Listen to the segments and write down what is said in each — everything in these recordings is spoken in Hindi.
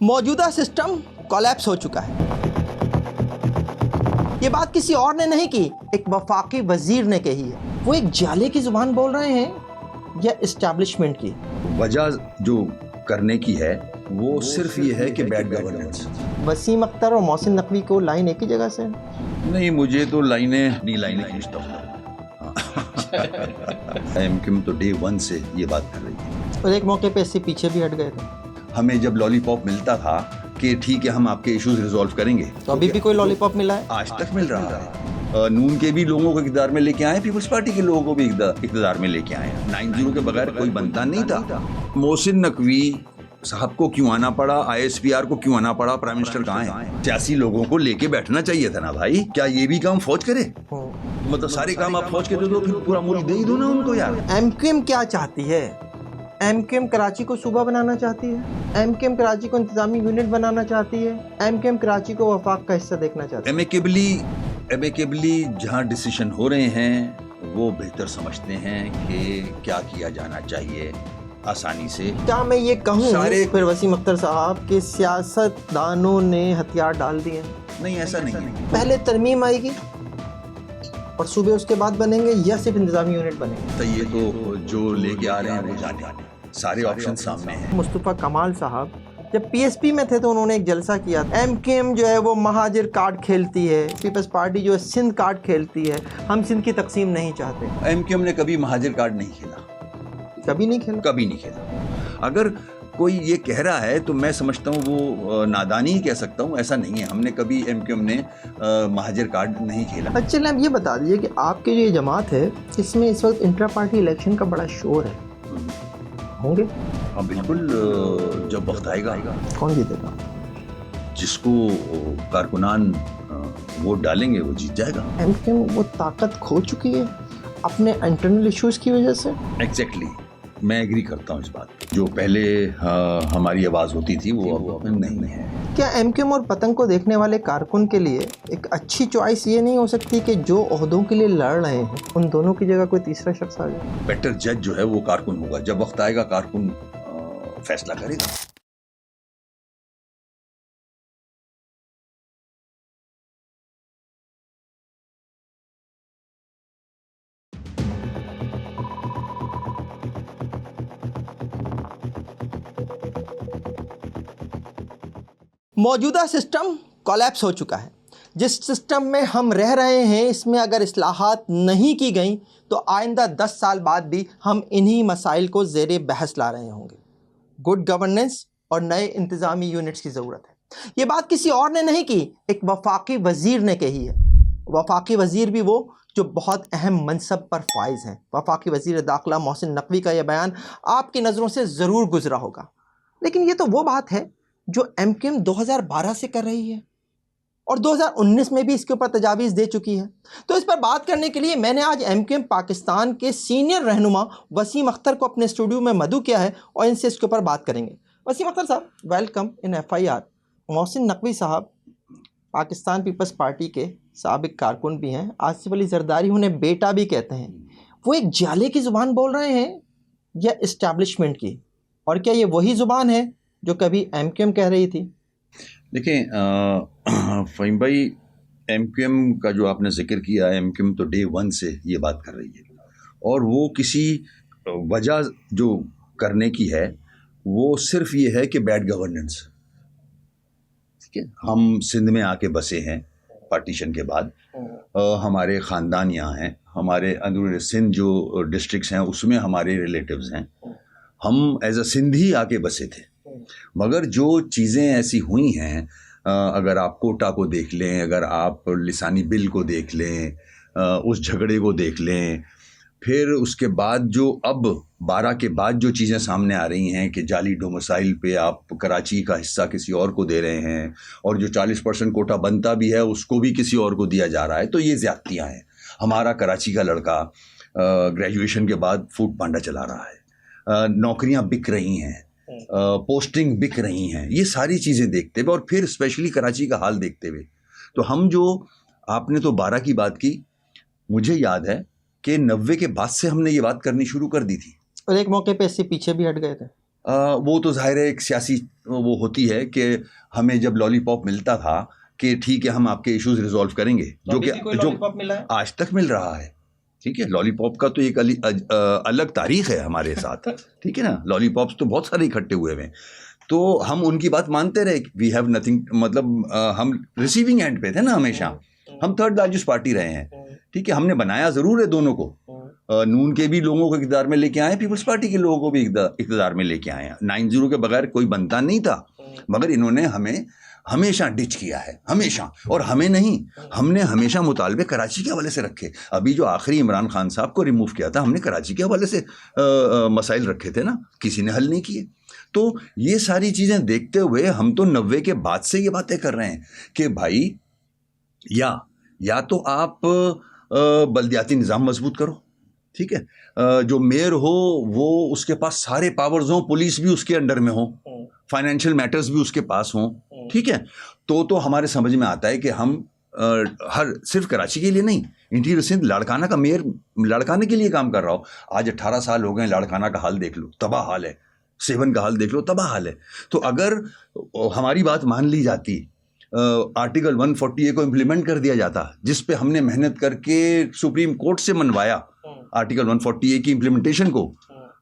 मौजूदा सिस्टम कोलैप्स हो चुका है। ये बात किसी और ने नहीं की, एक वफाकी वजीर ने कही है। वो एक जाले की जुबान बोल रहे हैं या एस्टैब्लिशमेंट की? वजह जो करने की है वो सिर्फ ये है कि बैड गवर्नेंस। वसीम अख्तर और मोहसिन नकवी को लाइन एक ही जगह से? नहीं, मुझे तो लाइनें खींचता हूँ। एमक्यूएम तो डे 1 से ये बात कर रही है और एक मौके पे इससे पीछे भी हट गए थे। हमें जब लॉलीपॉप मिलता था कि ठीक है हम आपके इश्यूज रिजॉल्व करेंगे, तो अभी भी कोई लॉलीपॉप मिला है? आज तक मिल रहा है। नून के भी लोगों को इक़्तिदार में लेके आए, पीपल्स पार्टी के लोगों को भी इक़्तिदार में लेके आए। 90 के बगैर कोई बनता नहीं था। मोहसिन नकवी साहब को क्यों आना पड़ा, ISPR को क्यों आना पड़ा, प्राइम मिनिस्टर कहाँ है? सियासी लोगों को लेके बैठना चाहिए था ना भाई। क्या ये भी काम फौज करे? मतलब सारे काम आप फौज के दे दो, फिर पूरा मुल्क दे ही दो ना उनको यार। एमक्यूएम क्या चाहती है? एमक्यूएम कराची को सूबा बनाना चाहती है। एमक्यूएम कराची को इंतजामी यूनिट बनाना चाहती है। एमक्यूएम कराची को वफाक का हिस्सा देखना चाहती है। एमिकेबली जहाँ डिसीजन हो रहे हैं वो बेहतर समझते हैं कि क्या किया जाना चाहिए आसानी से। क्या मैं ये कहूँ फिर वसीम अख्तर साहब के सियासतदानों ने हथियार डाल दिए? नहीं, ऐसा नहीं है। पहले तरमीम आएगी और सूबे उसके बाद बनेंगे या सिर्फ इंतजामी यूनिट बनेंगे? तो ये तो जो लेके आ रहे हैं वो जाने, सारे ऑप्शन सामने हैं। मुस्तफ़ा कमाल साहब जब PSP में थे तो उन्होंने एक जलसा किया। एमक्यूएम जो है वो महाजिर कार्ड खेलती है, पीपल्स पार्टी जो है सिंध कार्ड खेलती है। हम सिंध की तकसीम नहीं चाहते। एमक्यूएम ने कभी महाजिर कार्ड नहीं खेला, कभी नहीं खेला। कभी नहीं खेला। अगर कोई ये कह रहा है तो मैं समझता हूँ वो नादानी ही कह सकता हूँ, ऐसा नहीं है। हमने कभी एमक्यूएम ने महाजिर कार्ड नहीं खेला। अच्छा, चलिए आप ये बता दीजिए कि आपकी जो ये जमात है इसमें इस वक्त इंट्रा पार्टी इलेक्शन का बड़ा शोर है, होंगे? हाँ बिल्कुल, जब वक्त आएगा। कौन जीतेगा? जिसको कारकुनान वोट डालेंगे वो जीत जाएगा। एमक्यूएम वो ताकत खो चुकी है अपने इंटरनल इश्यूज की वजह से। एग्जैक्टली, मैं एग्री करता हूँ इस बात। जो पहले हमारी आवाज़ होती थी वो अब नहीं है। क्या एमक्यूएम और पतंग को देखने वाले कारकुन के लिए एक अच्छी चॉइस ये नहीं हो सकती कि जो ओहदों के लिए लड़ रहे हैं उन दोनों की जगह कोई तीसरा शख्स आ जाए? बेटर जज जो है वो कारकुन होगा। जब वक्त आएगा कारकुन फैसला करेगा। मौजूदा सिस्टम कोलैप्स हो चुका है। जिस सिस्टम में हम रह रहे हैं इसमें अगर इस्लाहात नहीं की गई तो आइंदा 10 साल बाद भी हम इन्हीं मसाइल को ज़ेरे बहस ला रहे होंगे। गुड गवर्नेंस और नए इंतज़ामी यूनिट्स की ज़रूरत है। ये बात किसी और ने नहीं की, एक वफाकी वज़ीर ने कही है। वफाकी वज़ीर भी वो जो बहुत अहम मनसब पर फाइज हैं। वफाकी वज़ीर दाखिला मोहसिन नकवी का यह बयान आपकी नज़रों से ज़रूर गुजरा होगा, लेकिन ये तो वो बात है जो एमक्यूएम 2012 से कर रही है और 2019 में भी इसके ऊपर तजावीज़ दे चुकी है। तो इस पर बात करने के लिए मैंने आज एमक्यूएम पाकिस्तान के सीनियर रहनुमा वसीम अख्तर को अपने स्टूडियो में मदऊ किया है और इनसे इसके ऊपर बात करेंगे। वसीम अख्तर साहब, welcome in FIR। Mohsin Naqvi साहब पाकिस्तान पीपल्स पार्टी के साबिक कारकुन भी हैं, आसिफ अली जरदारी उन्हें बेटा भी कहते हैं। वो एक जाले की ज़ुबान बोल रहे हैं या इस्टेब्लिशमेंट की? और क्या ये वही ज़ुबान है जो कभी एमक्यूएम कह रही थी? देखें फ़हीम भाई, एमक्यूएम का जो आपने जिक्र किया, एमक्यूएम तो डे 1 से ये बात कर रही है और वो किसी वजह जो करने की है वो सिर्फ ये है कि बैड गवर्नेंस। ठीक है, हम सिंध में आके बसे हैं पार्टीशन के बाद। हमारे ख़ानदान यहाँ हैं, हमारे अंदरूनी सिंध जो डिस्ट्रिक्ट्स हैं उसमें हमारे रिलेटिव्स हैं। हम एज अ सिंधी आके बसे थे, मगर जो चीज़ें ऐसी हुई हैं, अगर आप कोटा को देख लें, अगर आप लिसानी बिल को देख लें, उस झगड़े को देख लें, फिर उसके बाद जो अब 12 के बाद जो चीज़ें सामने आ रही हैं कि जाली डोमिसाइल पे आप कराची का हिस्सा किसी और को दे रहे हैं और जो 40% कोटा बनता भी है उसको भी किसी और को दिया जा रहा है, तो ये ज़्यादतियाँ हैं। हमारा कराची का लड़का ग्रेजुएशन के बाद फूड पांडा चला रहा है, नौकरियाँ बिक रही हैं, पोस्टिंग बिक रही हैं। ये सारी चीज़ें देखते हुए और फिर स्पेशली कराची का हाल देखते हुए, तो हम जो आपने तो 12 की बात की, मुझे याद है कि 90 के बाद से हमने ये बात करनी शुरू कर दी थी और एक मौके पे इससे पीछे भी हट गए थे। वो तो ज़ाहिर है एक सियासी वो होती है कि हमें जब लॉलीपॉप मिलता था कि ठीक है हम आपके इश्यूज रिजॉल्व करेंगे, जो कि मिला है? आज तक मिल रहा है। ठीक है, लॉलीपॉप का तो एक अलग तारीख है हमारे साथ। ठीक है ना, लॉलीपॉप्स तो बहुत सारे इकट्ठे हुए हैं, तो हम उनकी बात मानते रहे। वी हैव नथिंग, मतलब हम रिसीविंग एंड पे थे ना हमेशा। हम थर्ड लार्जेस्ट पार्टी रहे हैं। ठीक है, हमने बनाया ज़रूर है दोनों को। नून के भी लोगों को इक़्तिदार में लेके आए, पीपल्स पार्टी के लोगों को भी इक़्तिदार में लेके आए हैं। 9-0 के बगैर कोई बनता नहीं था, मगर इन्होंने हमें हमेशा डिच किया है, हमेशा। और हमें नहीं, हमने हमेशा मुतालबे कराची के हवाले से रखे। अभी जो आखिरी इमरान खान साहब को रिमूव किया था, हमने कराची के हवाले से मसाइल रखे थे ना, किसी ने हल नहीं किए। तो ये सारी चीज़ें देखते हुए हम तो 90 के बाद से ये बातें कर रहे हैं कि भाई या तो आप बल्दियाती निज़ाम मजबूत करो। ठीक है, जो मेयर हो वो उसके पास सारे पावर्स हों, पुलिस भी उसके अंडर में हो, फाइनेंशियल मैटर्स भी उसके पास हों। ठीक है, तो हमारे समझ में आता है कि हम हर सिर्फ कराची के लिए नहीं, इंटीरियर सिंध लाड़काना का मेयर लाड़काने के लिए काम कर रहा हो। आज 18 साल हो गए, लाड़काना का हाल देख लो, तबाह हाल है। सेवन का हाल देख लो, तबाह हाल है। तो अगर हमारी बात मान ली जाती, आर्टिकल 140A को इम्प्लीमेंट कर दिया जाता, जिस पे हमने मेहनत करके सुप्रीम कोर्ट से मनवाया आर्टिकल 140A की इम्प्लीमेंटेशन को,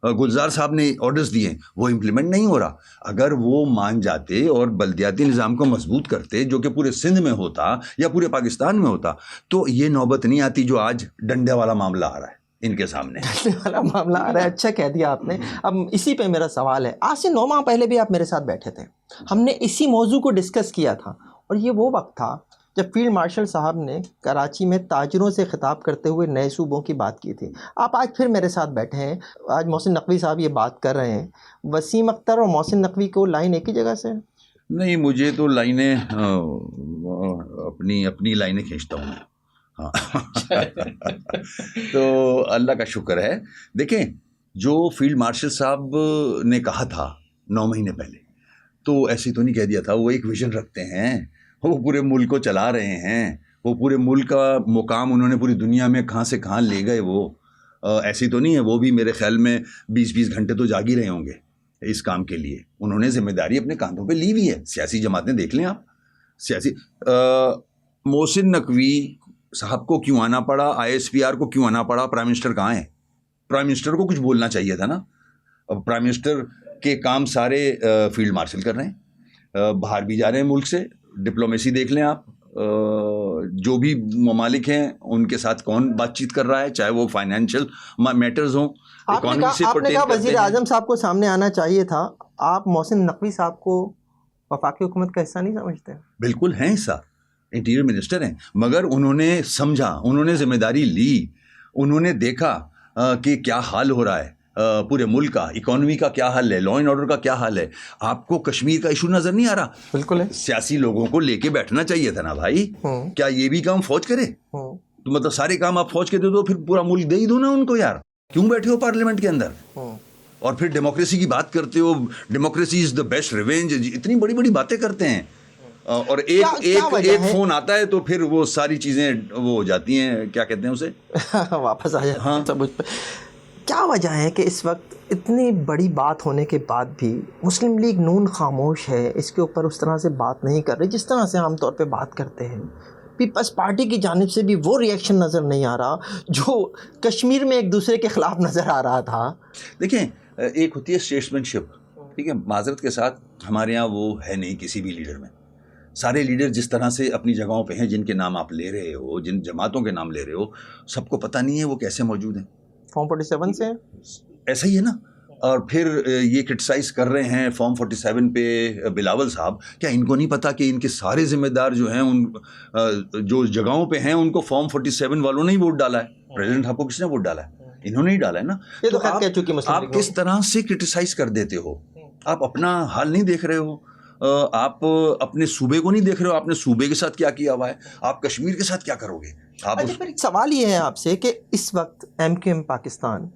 गुलजार साहब ने ऑर्डर्स दिए, वो इम्प्लीमेंट नहीं हो रहा। अगर वो मान जाते और बल्दियाती निज़ाम को मजबूत करते, जो कि पूरे सिंध में होता या पूरे पाकिस्तान में होता, तो ये नौबत नहीं आती जो आज डंडे वाला मामला आ रहा है इनके सामने। डंडे वाला मामला आ रहा है, अच्छा कह दिया आपने। अब इसी पे मेरा सवाल है, आज से 9 माह पहले भी आप मेरे साथ बैठे थे, हमने इसी मौजू को डिस्कस किया था, और ये वो वक्त था जब फील्ड मार्शल साहब ने कराची में ताजरों से खिताब करते हुए नए सूबों की बात की थी। आप आज फिर मेरे साथ बैठे हैं, आज मोहसिन नकवी साहब ये बात कर रहे हैं। वसीम अख्तर और मोहसिन नकवी को लाइन एक ही जगह से? नहीं, मुझे तो लाइनें अपनी लाइनें खींचता हूँ मैं। हाँ तो अल्लाह का शुक्र है। देखें, जो फील्ड मार्शल साहब ने कहा था 9 महीने पहले, तो ऐसे तो नहीं कह दिया था। वो एक विजन रखते हैं, वो पूरे मुल्क को चला रहे हैं, वो पूरे मुल्क का मुकाम उन्होंने पूरी दुनिया में कहाँ से कहाँ ले गए। वो ऐसी तो नहीं है। वो भी मेरे ख्याल में 20-20 घंटे तो जाग ही रहे होंगे इस काम के लिए। उन्होंने जिम्मेदारी अपने कांधों पे ली हुई है। सियासी जमातें देख लें आप, सियासी मोहसिन नकवी साहब को क्यों आना पड़ा, ISPR को क्यों आना पड़ा? प्राइम मिनिस्टर कहाँ है? प्राइम मिनिस्टर को कुछ बोलना चाहिए था ना। अब प्राइम मिनिस्टर के काम सारे फील्ड मार्शल कर रहे हैं, बाहर भी जा रहे हैं मुल्क से। डिप्लोमेसी देख लें आप, जो भी ममालिक हैं उनके साथ कौन बातचीत कर रहा है, चाहे वो फाइनेंशियल मैटर्स हों, इकोनॉमी से आपने पर्टेन कहा करते वजीर हैं। आजम साहब को सामने आना चाहिए था। आप मोहसिन नकवी साहब को वफाकी हुकूमत का हिस्सा नहीं समझते? बिल्कुल हैं हिस्सा, इंटीरियर मिनिस्टर हैं, मगर उन्होंने समझा, उन्होंने जिम्मेदारी ली, उन्होंने देखा कि क्या हाल हो रहा है पूरे मुल्क का, इकोनॉमी का क्या हाल है, लॉ एंड ऑर्डर का क्या हाल है। आपको कश्मीर का इशू नजर नहीं आ रहा? बिल्कुल है। सियासी लोगों को लेके बैठना चाहिए था ना भाई। क्या ये भी काम फौज करे? तो मतलब सारे काम आप फौज के दे दो, फिर पूरा मुल्क दे ही दो ना उनको यार। क्यों बैठे हो पार्लियामेंट के अंदर और फिर डेमोक्रेसी की बात करते हो? Democracy is the best revenge, इतनी बड़ी बड़ी बातें करते हैं, और एक फोन आता है तो फिर वो सारी चीजें वो हो जाती हैं, क्या कहते हैं उसे वापस आ जाए। हाँ, सब क्या वजह है कि इस वक्त इतनी बड़ी बात होने के बाद भी मुस्लिम लीग नून खामोश है, इसके ऊपर उस तरह से बात नहीं कर रही जिस तरह से आमतौर पे बात करते हैं? पीपल्स पार्टी की जानिब से भी वो रिएक्शन नज़र नहीं आ रहा जो कश्मीर में एक दूसरे के ख़िलाफ़ नज़र आ रहा था। देखें, एक होती है स्टेट्समैनशिप, ठीक है, माजरत के साथ हमारे यहाँ वो है नहीं किसी भी लीडर में। सारे लीडर जिस तरह से अपनी जगहों पे हैं, जिनके नाम आप ले रहे हो, जिन जमातों के नाम ले रहे हो, सबको पता नहीं है वो कैसे मौजूद हैं। फॉर्म 47 से ऐसा ही है ना। और फिर ये क्रिटिसाइज़ कर रहे हैं फॉर्म 47 पे बिलावल साहब, क्या इनको नहीं पता कि इनके सारे जिम्मेदार जो हैं उन जो जगहों पे हैं उनको फॉर्म 47 वालों ने ही वोट डाला है? प्रेसिडेंट आपको किसने वोट डाला है? इन्होंने ही डाला है ना। ये तो आप किस तरह से क्रिटिसाइज कर देते हो? आप अपना हाल नहीं देख रहे हो, आप अपने सूबे को नहीं देख रहे हो, आपने सूबे के साथ क्या किया हुआ है, आप कश्मीर के साथ क्या करोगे? फिर एक सवाल ये है आपसे कि इस वक्त MQM पाकिस्तान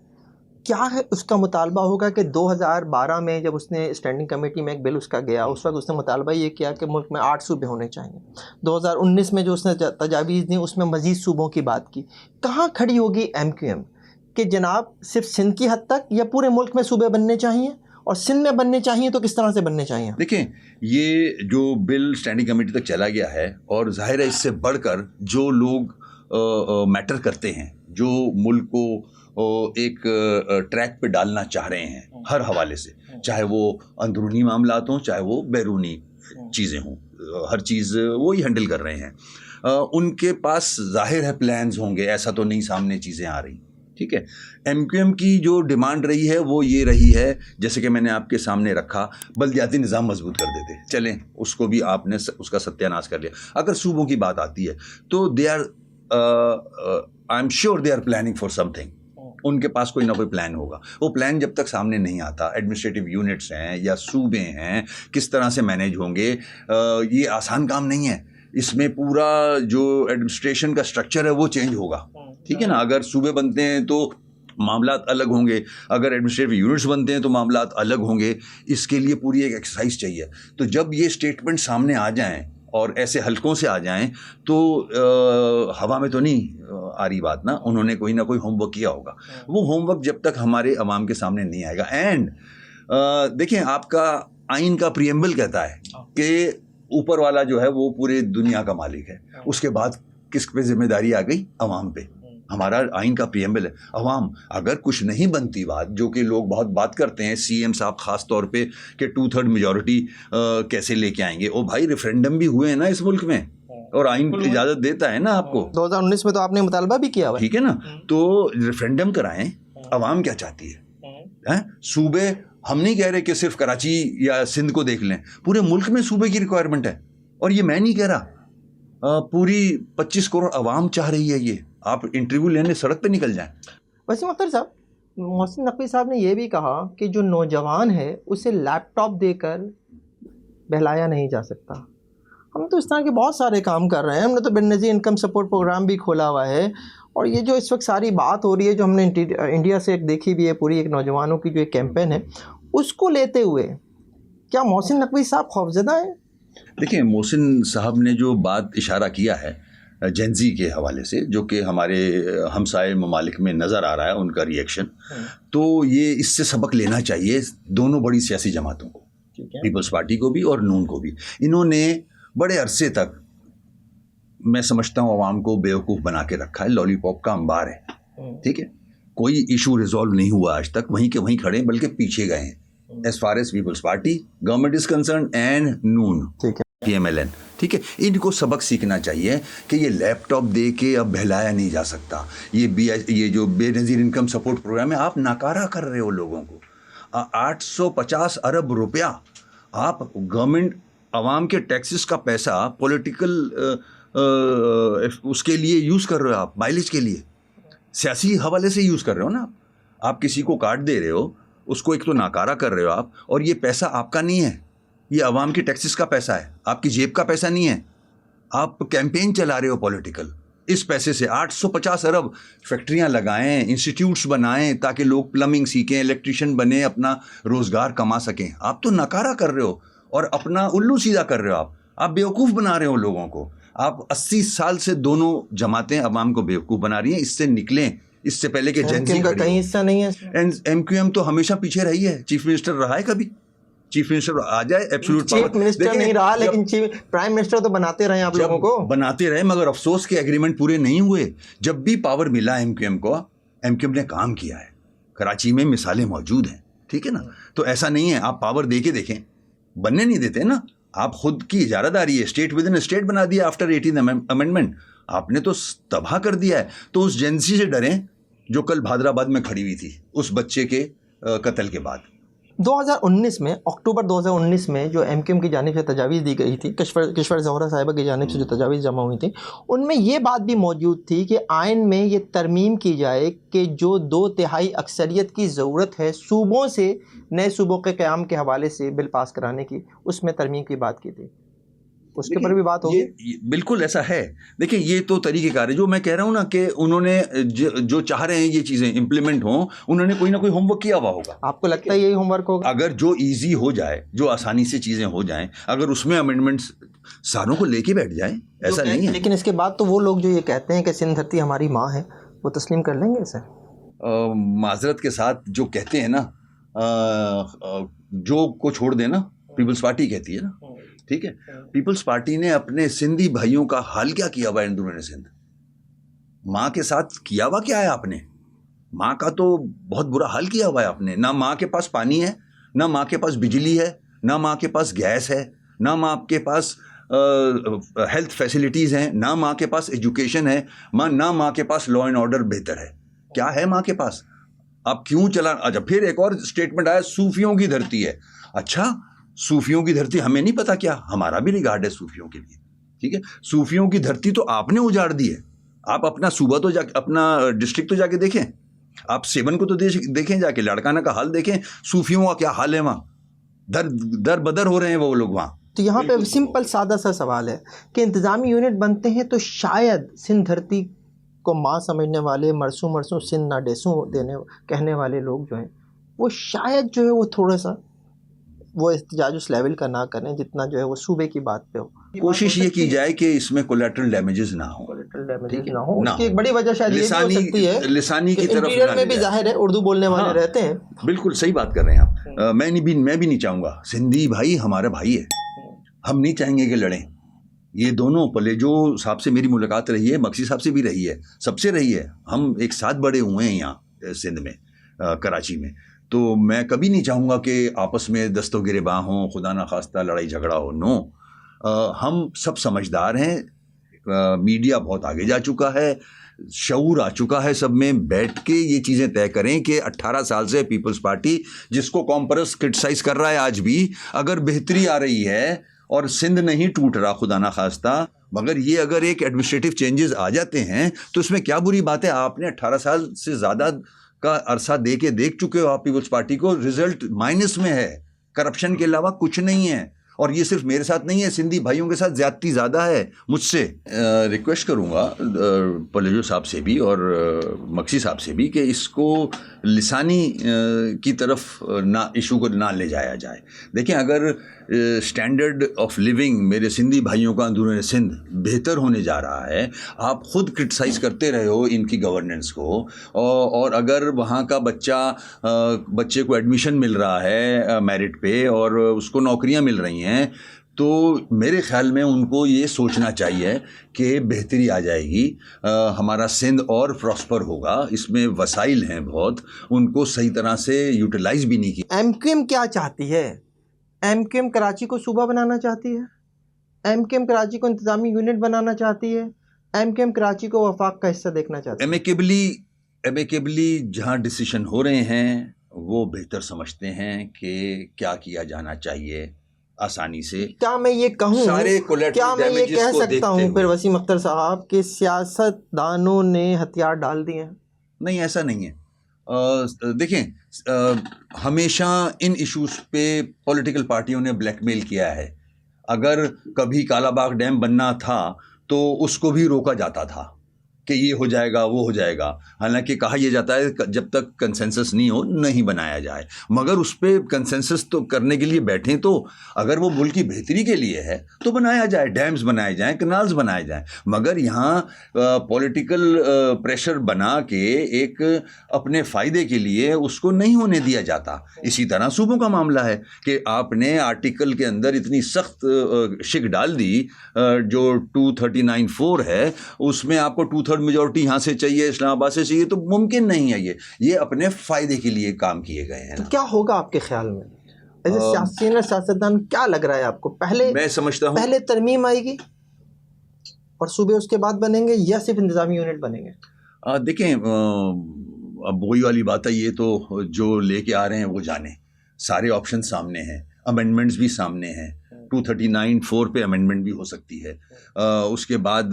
क्या है, उसका मुतालबा होगा कि 2012 में जब उसने स्टैंडिंग कमेटी में एक बिल उसका गया, उस वक्त उसने मुतालबा ये किया कि मुल्क में 8 सूबे होने चाहिए। 2019 में जो उसने तजावीज़ दी उसमें मज़ीद सूबों की बात की। कहाँ खड़ी होगी MQM कि जनाब सिर्फ सिंध की हद तक या पूरे मुल्क में सूबे बनने चाहिए? और सिंध में बनने चाहिए तो किस तरह से बनने चाहिए? देखें, ये जो बिल स्टैंडिंग कमेटी तक चला गया है और जाहिर है इससे बढ़कर जो लोग मैटर करते हैं, जो मुल्क को एक ट्रैक पे डालना चाह रहे हैं हर हवाले से, चाहे वो अंदरूनी मामलात हों चाहे वो बैरूनी चीज़ें हों, हर चीज़ वो ही हैंडल कर रहे हैं। उनके पास जाहिर है प्लान्स होंगे, ऐसा तो नहीं सामने चीज़ें आ रही, ठीक है। एमक्यूएम की जो डिमांड रही है वो ये रही है, जैसे कि मैंने आपके सामने रखा, बल्दियाती निज़ाम मजबूत कर देते, चलें उसको भी आपने उसका सत्यानाश कर लिया। अगर सूबों की बात आती है तो they are I am sure they are planning for something, उनके पास कोई ना कोई प्लान होगा। वो प्लान जब तक सामने नहीं आता, एडमिनिस्ट्रेटिव यूनिट्स हैं या सूबे हैं, किस तरह से मैनेज होंगे, ये आसान काम नहीं है। इसमें पूरा जो एडमिनिस्ट्रेशन का स्ट्रक्चर है वो चेंज होगा, ठीक है ना। अगर सूबे बनते हैं तो मामलात अलग होंगे, अगर एडमिनिस्ट्रेटिव यूनिट्स बनते हैं तो मामलात अलग होंगे। इसके लिए पूरी एक एक्सरसाइज चाहिए। तो जब ये स्टेटमेंट सामने आ जाएं और ऐसे हलकों से आ जाएं तो हवा में तो नहीं आ रही बात ना, उन्होंने कोई ना कोई होमवर्क किया होगा। वो होमवर्क जब तक हमारे अवाम के सामने नहीं आएगा। एंड देखें, आपका आइन का प्रियम्बल कहता है कि ऊपर वाला जो है वो पूरे दुनिया का मालिक है, उसके बाद किस पे जिम्मेदारी आ गई? अवाम पे। हमारा आइन का प्रियम्बल है अवाम। अगर कुछ नहीं बनती बात, जो कि लोग बहुत बात करते हैं, सीएम साहब खास तौर पे कि 2/3 मेजॉरिटी कैसे लेके आएंगे। ओ भाई, रेफरेंडम भी हुए हैं ना इस मुल्क में, और आइन इजाजत देता है ना आपको। 2019 में तो आपने मुतालबा भी किया हुआ है, ठीक है ना। तो रेफरेंडम कराएं, अवाम क्या चाहती है? सूबे, हम नहीं कह रहे कि सिर्फ कराची या सिंध को देख लें, पूरे मुल्क में सूबे की रिक्वायरमेंट है। और ये मैं नहीं कह रहा, पूरी 25 करोड़ अवाम चाह रही है ये। आप इंटरव्यू लेने सड़क पे निकल जाएं। वसीम अख्तर साहब, मोहसिन नकवी साहब ने यह भी कहा कि जो नौजवान है उसे लैपटॉप देकर बहलाया नहीं जा सकता। हम तो इस तरह के बहुत सारे काम कर रहे हैं। हमने तो बेनज़ीर इनकम सपोर्ट प्रोग्राम भी खोला हुआ है, और ये जो इस वक्त सारी बात हो रही है, जो हमने इंडिया से एक देखी भी है, पूरी एक नौजवानों की जो एक कैंपेन है, उसको लेते हुए क्या मोहसिन नकवी साहब खौफजदा है? देखिए, मोहसिन साहब ने जो बात इशारा किया है जेंजी के हवाले से, जो कि हमारे हमसाए ममालिक में नज़र आ रहा है उनका रिएक्शन, तो ये इससे सबक लेना चाहिए दोनों बड़ी सियासी जमातों को, पीपल्स पार्टी को भी और नून को भी। इन्होंने बड़े अरसे तक, मैं समझता हूँ, आवाम को बेवकूफ़ बना के रखा है, लॉलीपॉप का अंबार है, ठीक है। कोई इशू रिजॉल्व नहीं हुआ आज तक, वहीं के वहीं खड़े, बल्कि पीछे गए हैं as far as peoples party, government is concern and नून, ठीक है, PMLN, ठीक है। इनको सबक सीखना चाहिए कि ये लैपटॉप दे के अब बहलाया नहीं जा सकता। ये जो बेनज़ीर इनकम सपोर्ट प्रोग्राम है, आप नाकारा कर रहे हो लोगों को। 850 अरब रुपया आप गवर्नमेंट आवाम के टैक्सेस का पैसा पॉलिटिकल उसके लिए यूज़ कर रहे हो, आप माइलेज के लिए, सियासी हवाले से यूज़ कर रहे हो ना। आप किसी को कार्ड दे रहे हो, उसको एक तो नाकारा कर रहे हो आप, और ये पैसा आपका नहीं है, ये अवाम के टैक्सेस का पैसा है, आपकी जेब का पैसा नहीं है। आप कैंपेन चला रहे हो पॉलिटिकल। इस पैसे से 850 अरब फैक्ट्रियां लगाएं, इंस्टीट्यूट्स बनाएं, ताकि लोग प्लम्बिंग सीखें, इलेक्ट्रिशियन बने, अपना रोज़गार कमा सकें। आप तो नकारा कर रहे हो और अपना उल्लू सीधा कर रहे हो। आप बेवकूफ़ बना रहे हो लोगों को। आप 80 साल से दोनों जमातें अवाम को बेवकूफ़ बना रही हैं। इससे निकलें, इससे पहले कि जेंजी का कहीं हिस्सा नहीं है। एमक्यूएम तो हमेशा पीछे रही है। चीफ मिनिस्टर रहा है कभी? चीफ मिनिस्टर आ जाए, एब्सोल्यूट चीफ मिनिस्टर नहीं रहा, लेकिन प्राइम मिनिस्टर तो बनाते रहे आप लोगों को। बनाते रहे, मगर अफसोस के एग्रीमेंट पूरे नहीं हुए। जब भी पावर मिला एमक्यूएम को, एमक्यूएम ने काम किया है। कराची में मिसालें मौजूद हैं, ठीक है ना। तो ऐसा नहीं है आप पावर दे के देखें, बनने नहीं देते ना। आप खुद की इजारादारी है, स्टेट विद इन स्टेट बना दिया आफ्टर 18 अमेंडमेंट। आपने तो तबाह कर दिया है। तो उस जेंसी से डरें जो कल भादराबाद में खड़ी हुई थी उस बच्चे के कत्ल के बाद। 2019 में, अक्टूबर 2019 में जो एमक्यूएम की जानिब से तजावीज़ दी गई थी, किश्वर ज़ोहरा साहिबा की जानिब से जो तजावीज़ जमा हुई थी, उनमें ये बात भी मौजूद थी कि आइन में ये तरमीम की जाए कि जो 2/3 अक्सरियत की ज़रूरत है सूबों से, नए सूबों के क़याम के हवाले से बिल पास कराने की, उसमें तरमीम की बात की थी। उसके ऊपर भी बात होगी। बिल्कुल ऐसा है। देखिए, ये तो तरीक़ेकार है जो मैं कह रहा हूँ ना, कि उन्होंने जो चाह रहे हैं ये चीज़ें इम्प्लीमेंट हों, उन्होंने कोई ना कोई होमवर्क किया हुआ होगा। आपको लगता है यही होमवर्क होगा? अगर जो इजी हो जाए, जो आसानी से चीज़ें हो जाएं, अगर उसमें अमेंडमेंट्स सारों को लेके बैठ जाएं, ऐसा नहीं है। लेकिन इसके बाद तो वो लोग जो ये कहते हैं कि सिंध धरती हमारी माँ है, वो तस्लीम कर लेंगे इसे? माजरत के साथ जो कहते हैं ना, जो को छोड़ देना, पीपल्स पार्टी कहती है ना, ठीक है। पीपल्स पार्टी ने अपने सिंधी भाइयों का हाल क्या किया हुआ है अंदरूनी सिंध? माँ के साथ किया हुआ क्या है आपने? माँ का तो बहुत बुरा हाल किया हुआ है आपने। ना माँ के पास पानी है, ना माँ के पास बिजली है, ना माँ के पास गैस है, ना माँ के पास हेल्थ फैसिलिटीज़ हैं, ना माँ के पास एजुकेशन है, ना माँ के पास लॉ एंड ऑर्डर बेहतर है। क्या है माँ के पास? आप क्यों चला? अच्छा, फिर एक और स्टेटमेंट आया, सूफियों की धरती है। अच्छा, सूफियों की धरती हमें नहीं पता क्या? हमारा भी रिगार्ड है सूफियों के लिए, ठीक है। सूफियों की धरती तो आपने उजाड़ दी है। आप अपना सूबा तो जाके, अपना डिस्ट्रिक्ट तो जाके देखें, आप सेवन को तो देखें जाके, लाड़काना का हाल देखें, सूफियों का क्या हाल है वहाँ। दर बदर हो रहे हैं वो लोग वहाँ। तो यहाँ पे सिंपल सादा सा सवाल है कि इंतज़ामी यूनिट बनते हैं तो शायद सिंध धरती को माँ समझने वाले, मरसू मरसू सिंध ना डेसू देने कहने वाले लोग जो हैं, वो शायद जो है वो थोड़ा सा वो एहतजाज उस लेवल का ना करें जितना जो है वो सूबे की बात पे हो। कोशिश ये की जाए कि इसमें कोलेटरल डैमेजेस ना हो, ना हो। उसकी एक बड़ी वजह शायद ये भी हो सकती है, लिसानी की तरफ इंटीरियर में भी जाहिर है उर्दू बोलने वाले रहते हैं। बिल्कुल सही बात कर रहे हैं आप। मैं भी नहीं चाहूँगा, सिंधी भाई हमारा भाई है, हम नहीं चाहेंगे कि लड़ें। ये दोनों पलेजो साहब से मेरी मुलाकात रही है, मक्सी साहब से भी रही है, सबसे रही है। हम एक साथ बड़े हुए हैं यहाँ सिंध में, कराची में। तो मैं कभी नहीं चाहूँगा कि आपस में दस्तों गिरेबां हों, खुदा ना खास्ता लड़ाई झगड़ा हो। नो, हम सब समझदार हैं, मीडिया बहुत आगे जा चुका है, शऊर आ चुका है, सब में बैठ के ये चीज़ें तय करें कि 18 साल से पीपल्स पार्टी, जिसको कॉम्परस क्रिटिसाइज कर रहा है आज भी, अगर बेहतरी आ रही है और सिंध नहीं टूट रहा खुदा ना खास्ता, मगर ये अगर एक एडमिनिस्ट्रेटिव चेंजेस आ जाते हैं तो इसमें क्या बुरी बात है? आपने 18 साल से ज़्यादा का अरसा देख चुके हो आप पीपल्स पार्टी को, रिजल्ट माइनस में है, करप्शन के अलावा कुछ नहीं है। और ये सिर्फ मेरे साथ नहीं है, सिंधी भाइयों के साथ ज्यादती ज़्यादा है। मुझसे रिक्वेस्ट करूँगा पलेजो साहब से भी और मक्सी साहब से भी कि इसको लिसानी की तरफ ना, इशू को ना ले जाया जाए। देखें, अगर स्टैंडर्ड ऑफ लिविंग मेरे सिंधी भाइयों का अंदरूनी सिंध बेहतर होने जा रहा है, आप खुद क्रिटिसाइज़ करते रहे हो इनकी गवर्नेंस को, और अगर वहाँ का बच्चे को एडमिशन मिल रहा है मेरिट पे और उसको नौकरियाँ मिल रही हैं, तो मेरे ख्याल में उनको ये सोचना चाहिए कि बेहतरी आ जाएगी, हमारा सिंध और प्रॉस्पर होगा। इसमें वसाइल हैं बहुत, उनको सही तरह से यूटिलाइज भी नहीं किया। एमक्यूएम क्या चाहती है? एमक्यूएम कराची को सूबा बनाना चाहती है, एमक्यूएम कराची को इंतजामी यूनिट बनाना चाहती है, एमक्यूएम कराची को वफाक का हिस्सा देखना चाहती है। एमिकेबली जहाँ डिसीजन हो रहे हैं वो बेहतर समझते हैं कि क्या किया जाना चाहिए आसानी से। क्या मैं ये कहूँ, क्या मैं ये कह सकता हूँ फिर वसीम अख्तर साहब कि सियासतदानों ने हथियार डाल दिए हैं? नहीं, ऐसा नहीं है। देखें, हमेशा इन इश्यूज पे पॉलिटिकल पार्टियों ने ब्लैकमेल किया है। अगर कभी कालाबाग डैम बनना था तो उसको भी रोका जाता था कि ये हो जाएगा, वो हो जाएगा। हालांकि कहा यह जाता है जब तक कंसेंसस नहीं हो नहीं बनाया जाए, मगर उस पर कंसेंसस तो करने के लिए बैठे, तो अगर वो मुल्क की बेहतरी के लिए है तो बनाया जाए, डैम्स बनाए जाएं, कनाल्स बनाए जाएं। मगर यहाँ पॉलिटिकल प्रेशर बना के एक अपने फ़ायदे के लिए उसको नहीं होने दिया जाता। इसी तरह सूबों का मामला है कि आपने आर्टिकल के अंदर इतनी सख्त शिक डाल दी, जो 239(4) है, उसमें आपको 2/3 मेजॉरिटी यहाँ से चाहिए, इस्लामाबाद से चाहिए, तो मुमकिन नहीं है। ये अपने फायदे के लिए काम किए गए हैं। तो क्या होगा आपके ख्याल में ऐसे सियासतदान? क्या लग रहा है आपको? पहले मैं समझता हूँ पहले तरमीम आएगी और सूबे उसके बाद बनेंगे, या सिर्फ इंतजामी यूनिट बनेंगे? देखें, अब वही वाली बात है, ये तो जो लेके आ रहे हैं वो जाने, सारे ऑप्शन सामने हैं, अमेंडमेंट्स भी सामने हैं। 239(4) पे अमेंडमेंट भी हो सकती है। उसके बाद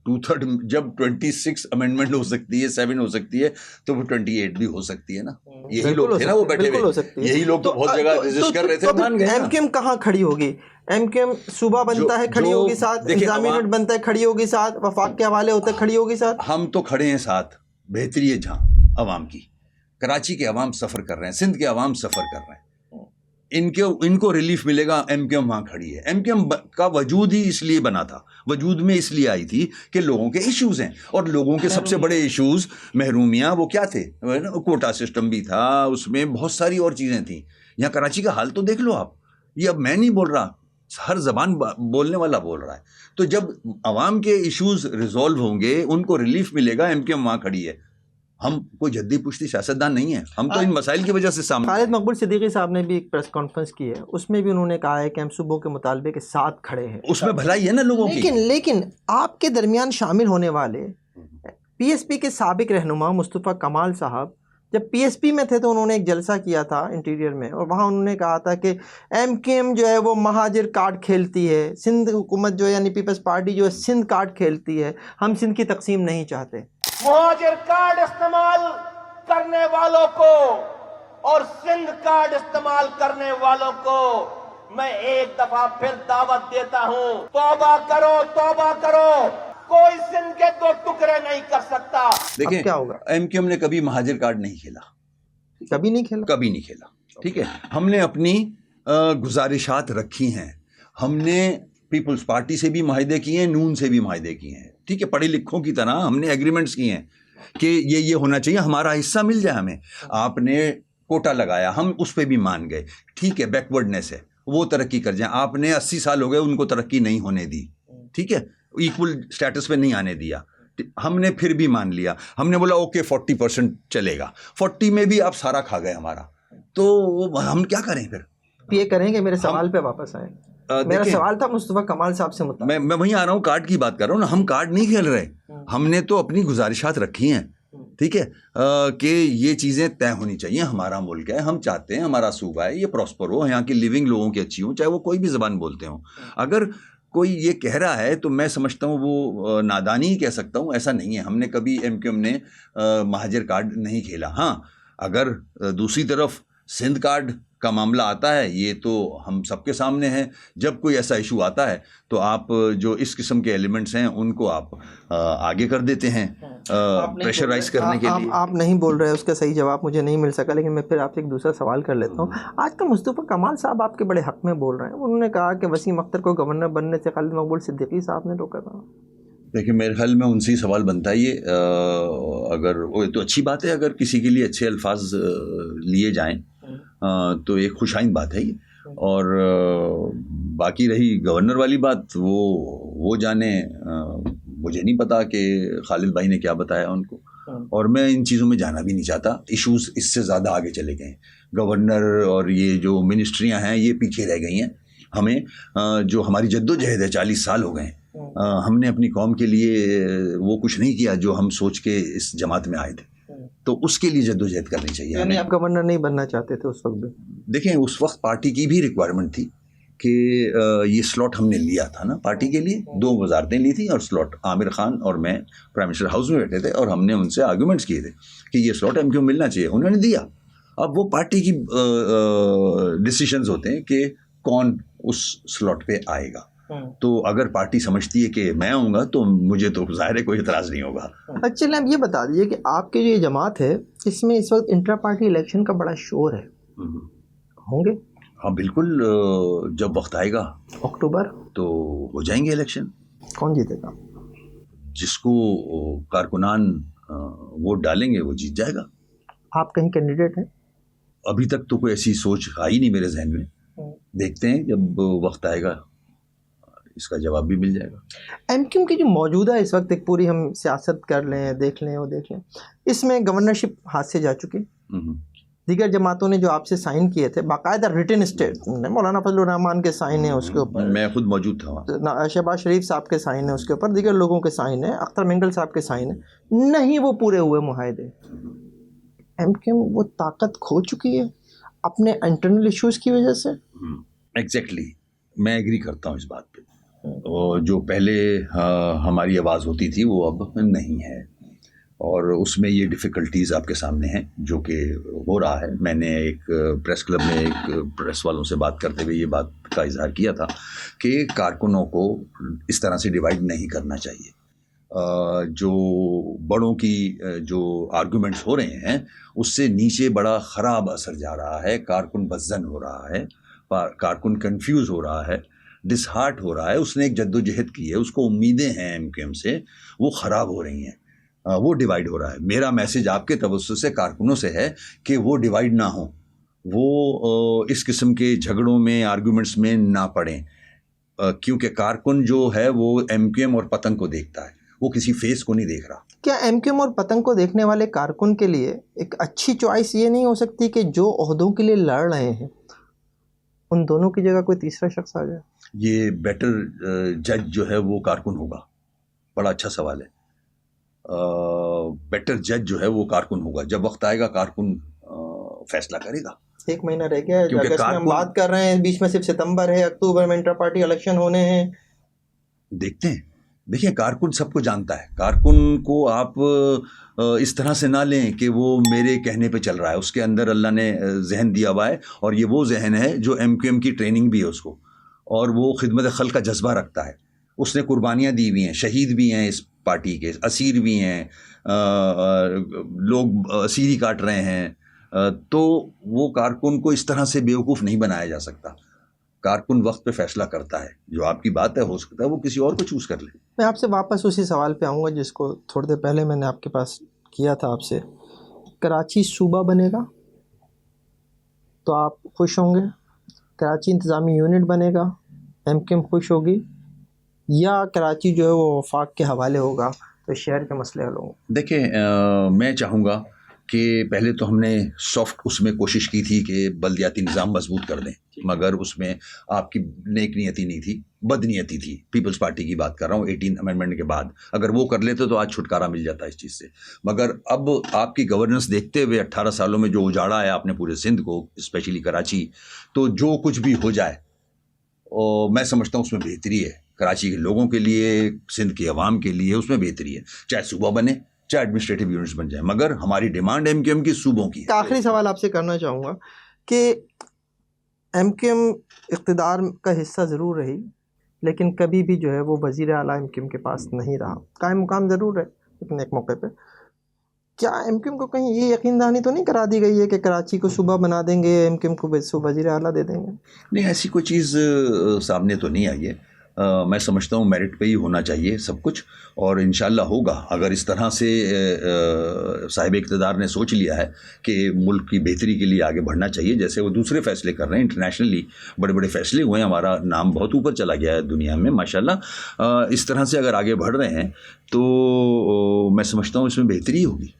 2/3 जब 26 अमेंडमेंट हो सकती है, 7 हो सकती है, तो वो 28 भी हो सकती है ना। यही लोग थे ना वो बैठे हुए, यही लोग तो बहुत जगह रेजिस्ट कर रहे थे, मान गए। एमक्यूएम कहाँ खड़ी होगी? एमक्यूएम सूबा बनता है खड़ी होगी साथ, इंतजामी यूनिट बनता है खड़ी होगी साथ, वफाक के हवाले होते खड़ी होगी साथ। हम तो खड़े हैं साथ, बेहतरी है जहाँ अवाम की, कराची के अवाम सफ़र कर रहे हैं, सिंध के अवाम सफ़र कर रहे हैं, इनको रिलीफ मिलेगा, एमक्यूएम वहां खड़ी है। एमक्यूएम का वजूद ही इसलिए बना था, वजूद में इसलिए आई थी कि लोगों के इश्यूज हैं, और लोगों के सबसे बड़े इश्यूज महरूमियाँ वो क्या थे, कोटा सिस्टम भी था, उसमें बहुत सारी और चीज़ें थी। यहाँ कराची का हाल तो देख लो आप, ये अब मैं नहीं बोल रहा, हर जबान बोलने वाला बोल रहा है। तो जब अवाम के इश्यूज रिजॉल्व होंगे, उनको रिलीफ मिलेगा, एमक्यूएम वहां खड़ी है। हम कोई जद्दी पुश्ती सियासतदान नहीं है, हम तो इन मसाइल की वजह से सामने। खालिद मकबूल सिद्दीकी साहब ने भी एक प्रेस कॉन्फ्रेंस की है, उसमें भी उन्होंने कहा है कि हम सूबों के मुतालबे के साथ खड़े हैं। उसमें भलाई है ना लोगों की। लेकिन आपके दरमियान शामिल होने वाले पीएसपी के साबिक रहनुमा मुस्तफ़ा कमाल साहब जब पीएसपी में थे तो उन्होंने एक जलसा किया था इंटीरियर में, और वहाँ उन्होंने कहा था कि एमक्यूएम जो है वो महाजिर कार्ड खेलती है, सिंध हुकूमत जो है यानी पीपल्स पार्टी जो है सिंध कार्ड खेलती है, हम सिंध की तकसीम नहीं चाहते। मुहाजिर कार्ड इस्तेमाल करने वालों को और सिंध कार्ड इस्तेमाल करने वालों को मैं एक दफा फिर दावत देता हूं, तौबा करो, तौबा करो, कोई सिंध के दो टुकड़े नहीं कर सकता। देखिए क्या होगा, एमक्यूएम ने कभी महाजिर कार्ड नहीं खेला, कभी नहीं खेला, कभी नहीं खेला। ठीक है, हमने अपनी गुजारिशात रखी हैं, हमने पीपल्स पार्टी से भी माहिदे किए हैं, नून से भी माहिदे किए हैं। ठीक है, पढ़े लिखों की तरह हमने एग्रीमेंट्स किए हैं कि ये होना चाहिए, हमारा हिस्सा मिल जाए हमें। आपने कोटा लगाया, हम उस पर भी मान गए, ठीक है, बैकवर्डनेस है, वो तरक्की कर जाए। आपने 80 साल हो गए, उनको तरक्की नहीं होने दी, ठीक है, इक्वल स्टेटस पे नहीं आने दिया, हमने फिर भी मान लिया। हमने बोला ओके 40% चलेगा, 40 में भी आप सारा खा गए हमारा, तो हम क्या करें फिर? ये करेंगे। मेरे सवाल पे वापस आए, मेरा सवाल था मुस्तफ़ा कमाल साहब से मुताबिक। मैं वहीं आ रहा हूँ, कार्ड की बात कर रहा हूँ ना, हम कार्ड नहीं खेल रहे, हमने तो अपनी गुजारिशात रखी हैं, ठीक है, कि ये चीज़ें तय होनी चाहिए। हमारा मुल्क है, हम चाहते हैं हमारा सूबा है ये प्रॉस्पर हो, यहाँ की लिविंग लोगों की अच्छी हो, चाहे वो कोई भी ज़बान बोलते हो। अगर कोई ये कह रहा है तो मैं समझता हूँ वो नादानी ही कह सकता हूँ, ऐसा नहीं है। हमने कभी एमक्यूएम ने महाजिर कार्ड नहीं खेला। हाँ, अगर दूसरी तरफ सिंध कार्ड का मामला आता है, ये तो हम सबके सामने है। जब कोई ऐसा इशू आता है तो आप जो इस किस्म के एलिमेंट्स हैं उनको आप आगे कर देते हैं प्रेशराइज करने के लिए। आप नहीं बोल रहे, उसका सही जवाब मुझे नहीं मिल सका, लेकिन मैं फिर आपसे एक दूसरा सवाल कर लेता हूँ। आजकल मुस्तफ़ा कमाल साहब आपके बड़े हक़ में बोल रहे हैं। उन्होंने कहा कि वसीम अख्तर को गवर्नर बनने से खालिद मकबूल सिद्दीकी साहब ने रोका था। देखिए, मेरे ख्याल में उनसे ही सवाल बनता है ये। अगर वो तो अच्छी बात है, अगर किसी के लिए अच्छे अल्फाज लिए जाएं तो एक खुशाइन बात है ये। और बाकी रही गवर्नर वाली बात, वो जाने, मुझे नहीं पता कि खालिद भाई ने क्या बताया उनको, और मैं इन चीज़ों में जाना भी नहीं चाहता। इश्यूज इससे ज़्यादा आगे चले गए, गवर्नर और ये जो मिनिस्ट्रियां हैं ये पीछे रह गई हैं। हमें जो हमारी जद्दोजहद है, 40 साल हो गए, हमने अपनी कौम के लिए वो कुछ नहीं किया जो हम सोच के इस जमात में आए थे, तो उसके लिए जद्दोजहद करनी चाहिए। यानी आप गवर्नर नहीं बनना चाहते थे उस वक्त भी? देखें, उस वक्त पार्टी की भी रिक्वायरमेंट थी कि ये स्लॉट हमने लिया था ना पार्टी के लिए, 2 वजारतें ली थी और स्लॉट आमिर खान और मैं प्राइम मिनिस्टर हाउस में बैठे थे और हमने उनसे आर्गूमेंट्स किए थे कि ये स्लॉट एमक्यूएम मिलना चाहिए, उन्होंने दिया। अब वो पार्टी की डिसीजंस होते हैं कि कौन उस स्लॉट पे आएगा। तो अगर पार्टी समझती है कि मैं आऊँगा तो मुझे तो ज़ाहिर है कोई इतराज़ नहीं होगा। अच्छा, चलिए आप ये बता दीजिए कि आपके जो ये जमात है इसमें इस वक्त इंट्रा पार्टी इलेक्शन का बड़ा शोर है, होंगे? हाँ बिल्कुल, जब वक्त आएगा अक्टूबर तो हो जाएंगे इलेक्शन। कौन जीतेगा? जिसको कारकुनान वोट डालेंगे वो जीत जाएगा। आप कहीं कैंडिडेट हैं? अभी तक तो कोई ऐसी सोच आई नहीं मेरे जहन में, देखते हैं जब वक्त आएगा इसका जवाब भी मिल जाएगा। एमक्यूएम की जो मौजूदा इस वक्त एक पूरी हम सियासत कर लें, देख लें, वो देख लें, इसमें गवर्नरशिप हाथ से जा चुकी। दीगर जमातों ने जो आपसे साइन किए थे बाकायदा रिटन स्टेटमेंट, मौलाना फजलुर रहमान के साइन है उसके ऊपर, मैं खुद मौजूद था वहाँ, शहबाज शरीफ साहब के साइन है उसके ऊपर, दीगर लोगों के साइन है, अख्तर मेंगल साहब के साइन है, नहीं वो पूरे हुए मुआहदे। एमक्यूएम वो ताकत खो चुकी है अपने इंटरनल इश्यूज की वजह से। एग्जैक्टली, मैं एग्री करता हूँ इस बात पे। और जो पहले हमारी आवाज़ होती थी वो अब नहीं है, और उसमें ये डिफ़िकल्टीज़ आपके सामने हैं जो कि हो रहा है। मैंने एक प्रेस क्लब में एक प्रेस वालों से बात करते हुए ये बात का इजहार किया था कि कारकुनों को इस तरह से डिवाइड नहीं करना चाहिए। जो बड़ों की जो आर्गुमेंट्स हो रहे हैं उससे नीचे बड़ा ख़राब असर जा रहा है। कारकुन बज़्ज़न हो रहा है, कारकुन कंफ्यूज हो रहा है, डिसहार्ट हो रहा है। उसने एक जद्दोजहद की है, उसको उम्मीदें हैं एमक्यूएम से, वो ख़राब हो रही हैं, वो डिवाइड हो रहा है। मेरा मैसेज आपके तवज्जुह से कारकुनों से है कि वो डिवाइड ना हो, वो इस किस्म के झगड़ों में आर्गुमेंट्स में ना पड़ें, क्योंकि कारकुन जो है वो एमक्यूएम और पतंग को देखता है, वो किसी फेस को नहीं देख रहा। क्या एमक्यूएम और पतंग को देखने वाले कारकुन के लिए एक अच्छी चॉइस ये नहीं हो सकती कि जो ओहदों के लिए लड़ रहे हैं उन दोनों की जगह कोई तीसरा शख्स आ जाए? ये बेटर जज जो है वो कारकुन होगा। बड़ा अच्छा सवाल है। बेटर जज जो है वो कारकुन होगा। जब वक्त आएगा कारकुन फैसला करेगा। 1 महीना रह गया है, क्योंकि अगस्त में हम कारकुन- बात कर रहे हैं, बीच में सिर्फ सितंबर है, अक्टूबर में इंटर पार्टी इलेक्शन होने हैं। देखते हैं। देखिए, कारकुन सबको जानता है। कारकुन को आप इस तरह से ना लें कि वो मेरे कहने पे चल रहा है। उसके अंदर अल्लाह ने जहन दिया हुआ है, और ये वो जहन है जो एमक्यूएम की ट्रेनिंग भी है उसको, और वो खिदमत खल्क का जज्बा रखता है। उसने कुर्बानियाँ दी हुई हैं, शहीद भी हैं इस पार्टी के, असीर भी हैं, लोग असीरी काट रहे हैं। तो वो कारकुन को इस तरह से बेवकूफ़ नहीं बनाया जा सकता। कारकुन वक्त पे फैसला करता है। जो आपकी बात है, हो सकता है वो किसी और को चूज़ कर ले। मैं आपसे वापस उसी सवाल पे आऊँगा जिसको थोड़ी देर पहले मैंने आपके पास किया था आपसे। कराची सूबा बनेगा तो आप खुश होंगे? कराची इंतज़ामी यूनिट बनेगा, एमक्यूएम खुश होगी? या कराची जो है वो वफाक के हवाले होगा तो शहर के मसले हल होंगे? देखिए, मैं चाहूँगा कि पहले तो हमने सॉफ्ट उसमें कोशिश की थी कि बल्दियाती निज़ाम मजबूत कर दें, मगर उसमें आपकी नेक नियति नहीं थी, बदनीयती थी। पीपल्स पार्टी की बात कर रहा हूँ 18 अमेंडमेंट के बाद। अगर वो कर लेते तो आज छुटकारा मिल जाता इस चीज़ से। मगर अब आपकी गवर्नेंस देखते हुए 18 सालों में जो उजाड़ा है आपने पूरे सिंध को, स्पेशली कराची, तो जो कुछ भी हो जाए और मैं समझता हूँ उसमें बेहतरी है। कराची के लोगों के लिए, सिंध की आवाम के लिए उसमें बेहतरी है। चाहे सूबा बने, चाहे एडमिनिस्ट्रेटिव यूनिट्स बन जाए, मगर हमारी डिमांड एमक्यूएम की सूबों की एक आखिरी सवाल आपसे करना चाहूँगा कि एमक्यूएम इक़्तिदार का हिस्सा ज़रूर रही, लेकिन कभी भी जो है वो वज़ीर आला एमक्यूएम के पास नहीं रहा। कायम मुकाम ज़रूर है, लेकिन एक मौके पे क्या एमक्यूएम को कहीं ये यकीन दहानी तो नहीं करा दी गई है कि कराची को सूबा बना देंगे, एमक्यूएम को वज़ीर आला दे देंगे? नहीं, ऐसी कोई चीज़ सामने तो नहीं आई है। मैं समझता हूँ मेरिट पे ही होना चाहिए सब कुछ, और इंशाल्लाह होगा। अगर इस तरह से साहिब इक़्तिदार ने सोच लिया है कि मुल्क की बेहतरी के लिए आगे बढ़ना चाहिए, जैसे वो दूसरे फ़ैसले कर रहे हैं, इंटरनेशनली बड़े बड़े फ़ैसले हुए हैं, हमारा नाम बहुत ऊपर चला गया है दुनिया में माशाल्लाह। इस तरह से अगर आगे बढ़ रहे हैं तो मैं समझता हूँ इसमें बेहतरी होगी।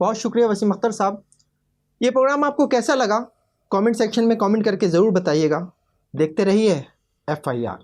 बहुत शुक्रिया वसीम अख्तर साहब। ये प्रोग्राम आपको कैसा लगा कमेंट सेक्शन में कमेंट करके ज़रूर बताइएगा। देखते रहिए FIR।